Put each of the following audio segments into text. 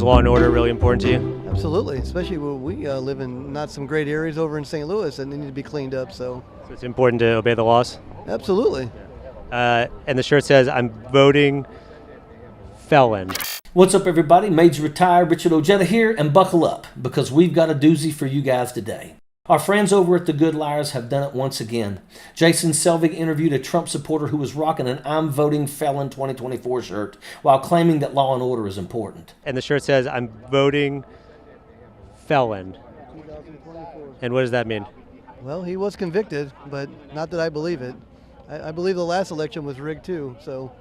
law and order really important to you? Absolutely, especially where we live in not some great areas over in St. Louis that need to be cleaned up. So It's important to obey the laws? absolutely. And the shirt says, I'm voting felon. What's up, everybody? Major Retired Richard Ojeda here, and buckle up because we've got a doozy for you guys today. Our friends over at The Good Liars have done it once again. Jason Selvig interviewed a Trump supporter who was rocking an I'm Voting Felon 2024 shirt while claiming that law and order is important. And the shirt says, I'm voting felon. 2024. And what does that mean? Well, he was convicted, but not that I believe it. I believe the last election was rigged too. So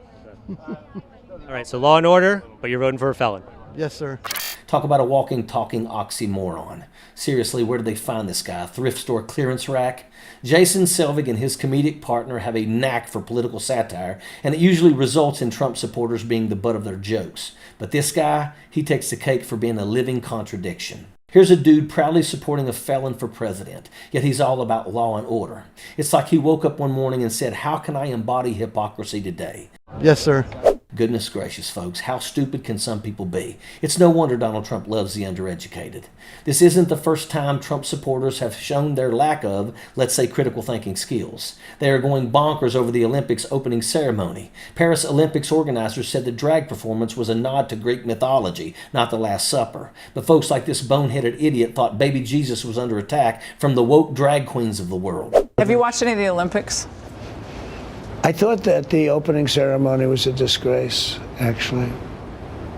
All right, so law and order, but you're voting for a felon. yes, sir. Talk about a walking, talking oxymoron. Seriously, where did they find this guy? A thrift store clearance rack? Jason Selvig and his comedic partner have a knack for political satire, and it usually results in Trump supporters being the butt of their jokes. But this guy, he takes the cake for being a living contradiction. Here's a dude proudly supporting a felon for president, yet he's all about law and order. It's like he woke up one morning and said, how can I embody hypocrisy today? Yes, sir. Goodness gracious, folks, how stupid can some people be? It's no wonder Donald Trump loves the undereducated. This isn't the first time Trump supporters have shown their lack of, let's say, critical thinking skills. They are going bonkers over the Olympics opening ceremony. Paris Olympics organizers said the drag performance was a nod to Greek mythology, not the Last Supper. But folks like this boneheaded idiot thought baby Jesus was under attack from the woke drag queens of the world. Have you watched any of the Olympics? I thought that the opening ceremony was a disgrace, actually.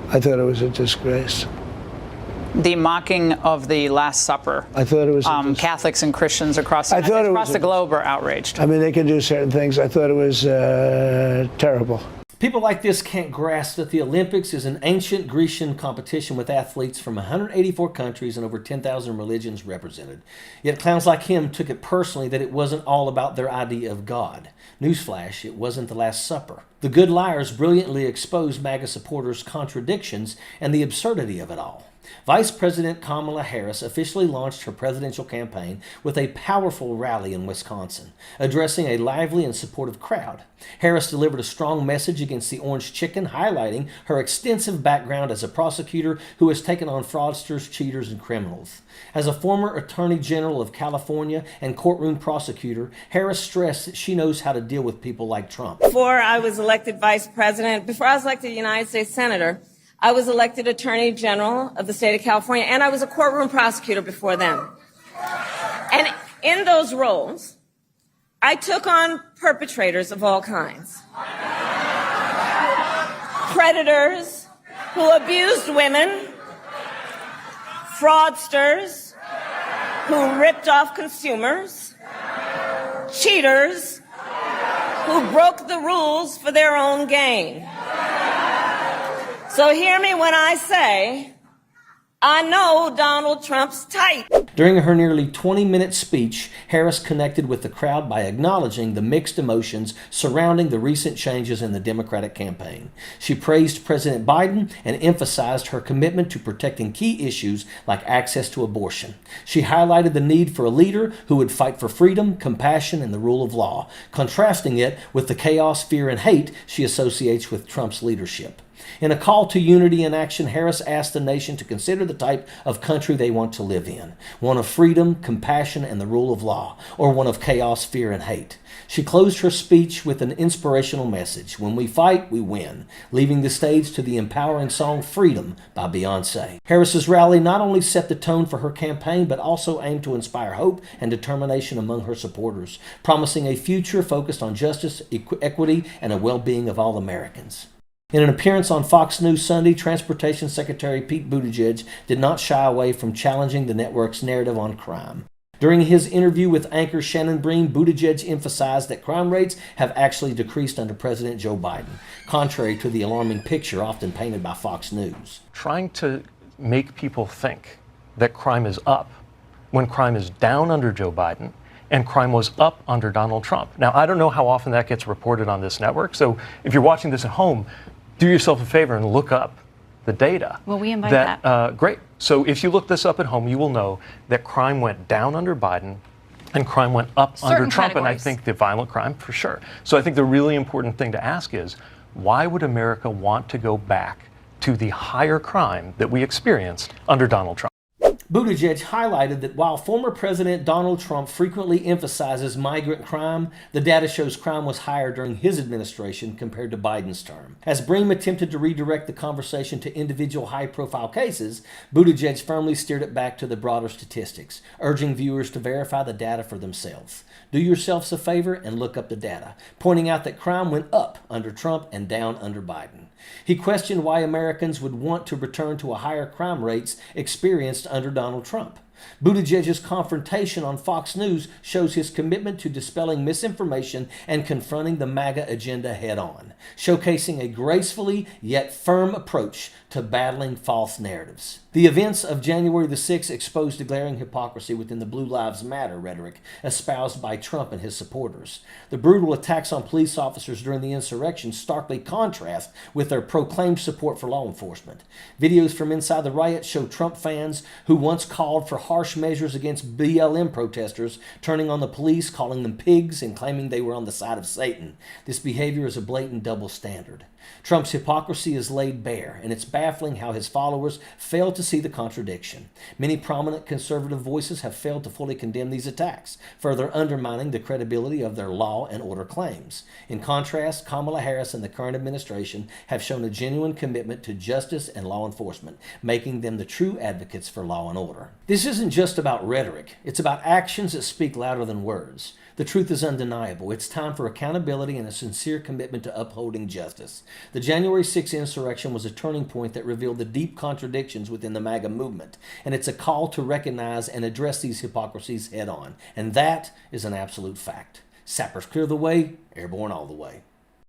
I thought it was a disgrace. The mocking of the Last Supper. I thought it was Catholics and Christians across the globe are outraged. I mean, they can do certain things. I thought it was terrible. People like this can't grasp that the Olympics is an ancient Grecian competition with athletes from 184 countries and over 10,000 religions represented. Yet clowns like him took it personally that it wasn't all about their idea of God. Newsflash, it wasn't the Last Supper. The Good Liars brilliantly exposed MAGA supporters' contradictions and the absurdity of it all. Vice President Kamala Harris officially launched her presidential campaign with a powerful rally in Wisconsin, addressing a lively and supportive crowd. Harris delivered a strong message against the orange chicken, highlighting her extensive background as a prosecutor who has taken on fraudsters, cheaters, and criminals. As a former Attorney General of California and courtroom prosecutor, Harris stressed that she knows how to deal with people like Trump. Before I was elected vice president, before I was elected United States Senator, I was elected Attorney General of the state of California, and I was a courtroom prosecutor before then. And in those roles, I took on perpetrators of all kinds. Predators who abused women, fraudsters who ripped off consumers, cheaters who broke the rules for their own gain. So hear me when I say, I know Donald Trump's type. During her nearly 20-minute speech, Harris connected with the crowd by acknowledging the mixed emotions surrounding the recent changes in the Democratic campaign. She praised President Biden and emphasized her commitment to protecting key issues like access to abortion. She highlighted the need for a leader who would fight for freedom, compassion, and the rule of law, contrasting it with the chaos, fear, and hate she associates with Trump's leadership. In a call to unity and action, Harris asked the nation to consider the type of country they want to live in, one of freedom, compassion, and the rule of law, or one of chaos, fear, and hate. She closed her speech with an inspirational message: when we fight, we win, leaving the stage to the empowering song Freedom by Beyonce. Harris's rally not only set the tone for her campaign, but also aimed to inspire hope and determination among her supporters, promising a future focused on justice, equity, and the well-being of all Americans. In an appearance on Fox News Sunday, Transportation Secretary Pete Buttigieg did not shy away from challenging the network's narrative on crime. During his interview with anchor Shannon Bream, Buttigieg emphasized that crime rates have actually decreased under President Joe Biden, contrary to the alarming picture often painted by Fox News. Trying to make people think that crime is up when crime is down under Joe Biden and crime was up under Donald Trump. Now, I don't know how often that gets reported on this network, so if you're watching this at home, do yourself a favor and look up the data. Well, we invite that. Great. So if you look this up at home, you will know that crime went down under Biden and crime went up under Trump, and I think the violent crime for sure. So I think the really important thing to ask is, why would America want to go back to the higher crime that we experienced under Donald Trump. Buttigieg highlighted that while former President Donald Trump frequently emphasizes migrant crime, the data shows crime was higher during his administration compared to Biden's term. As Bream attempted to redirect the conversation to individual high-profile cases, Buttigieg firmly steered it back to the broader statistics, urging viewers to verify the data for themselves. Do yourselves a favor and look up the data, pointing out that crime went up under Trump and down under Biden. He questioned why Americans would want to return to a higher crime rates experienced under Donald Trump. Buttigieg's confrontation on Fox News shows his commitment to dispelling misinformation and confronting the MAGA agenda head-on, showcasing a gracefully yet firm approach to battling false narratives. The events of January the 6th exposed a glaring hypocrisy within the Blue Lives Matter rhetoric espoused by Trump and his supporters. The brutal attacks on police officers during the insurrection starkly contrast with their proclaimed support for law enforcement. Videos from inside the riot show Trump fans who once called for harsh measures against BLM protesters turning on the police, calling them pigs, and claiming they were on the side of Satan. This behavior is a blatant double standard. Trump's hypocrisy is laid bare, and it's baffling how his followers fail to see the contradiction. Many prominent conservative voices have failed to fully condemn these attacks, further undermining the credibility of their law and order claims. In contrast, Kamala Harris and the current administration have shown a genuine commitment to justice and law enforcement, making them the true advocates for law and order. This isn't just about rhetoric. It's about actions that speak louder than words. The truth is undeniable. It's time for accountability and a sincere commitment to upholding justice. The January 6th insurrection was a turning point that revealed the deep contradictions within the MAGA movement, and it's a call to recognize and address these hypocrisies head on. And that is an absolute fact. Sappers clear the way, airborne all the way.